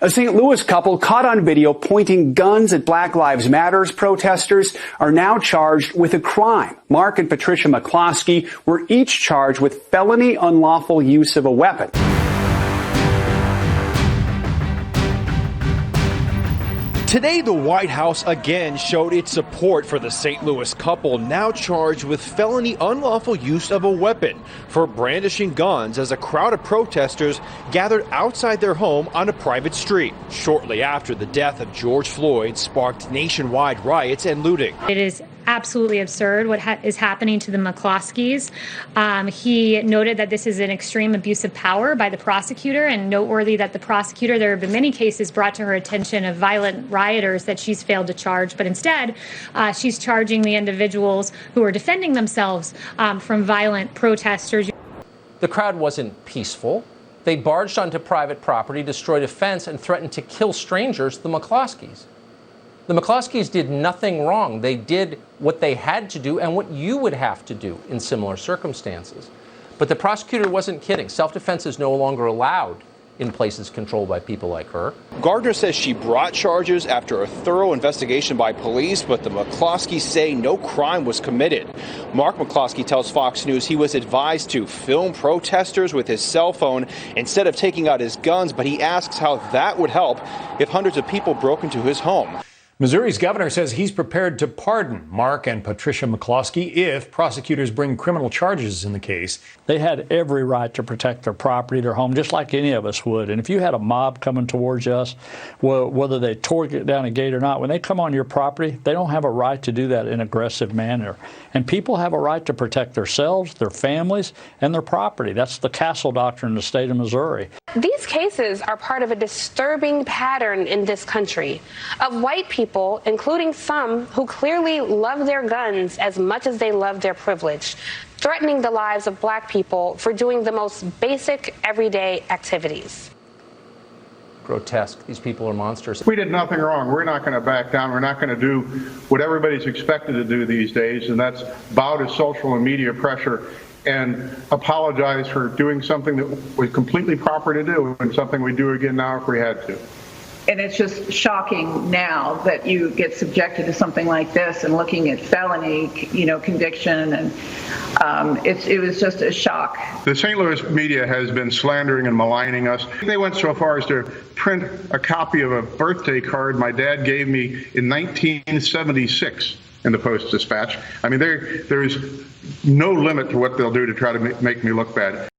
A St. Louis couple caught on video pointing guns at Black Lives Matter protesters are now charged with a crime. Mark and Patricia McCloskey were each charged with felony unlawful use of a weapon. Today, the White House again showed its support for the St. Louis couple now charged with felony unlawful use of a weapon for brandishing guns as a crowd of protesters gathered outside their home on a private street. Shortly after the death of George Floyd sparked nationwide riots and looting. It is absolutely absurd what is happening to the McCloskeys. He noted that this is an extreme abuse of power by the prosecutor, and noteworthy that the prosecutor, there have been many cases brought to her attention of violent rioters that she's failed to charge, but instead she's charging the individuals who are defending themselves from violent protesters. The crowd wasn't peaceful. They barged onto private property, destroyed a fence, and threatened to kill strangers, the McCloskeys. The McCloskeys did nothing wrong. They did what they had to do and what you would have to do in similar circumstances. But the prosecutor wasn't kidding. Self-defense is no longer allowed in places controlled by people like her. Gardner says she brought charges after a thorough investigation by police, but the McCloskeys say no crime was committed. Mark McCloskey tells Fox News he was advised to film protesters with his cell phone instead of taking out his guns, but he asks how that would help if hundreds of people broke into his home. Missouri's governor says he's prepared to pardon Mark and Patricia McCloskey if prosecutors bring criminal charges in the case. They had every right to protect their property, their home, just like any of us would. And if you had a mob coming towards us, whether they tore down a gate or not, when they come on your property, they don't have a right to do that in an aggressive manner. And people have a right to protect themselves, their families, and their property. That's the Castle Doctrine in the state of Missouri. These cases are part of a disturbing pattern in this country of white people, including some who clearly love their guns as much as they love their privilege, threatening the lives of black people for doing the most basic everyday activities. Grotesque. These people are monsters. We did nothing wrong. We're not going to back down. We're not going to do what everybody's expected to do these days, and that's bow to social and media pressure and apologize for doing something that was completely proper to do and something we'd do again now if we had to. And it's just shocking now that you get subjected to something like this and looking at felony, conviction, and it was just a shock. The St. Louis media has been slandering and maligning us. They went so far as to print a copy of a birthday card my dad gave me in 1976 in the Post-Dispatch. I mean, there is no limit to what they'll do to try to make me look bad.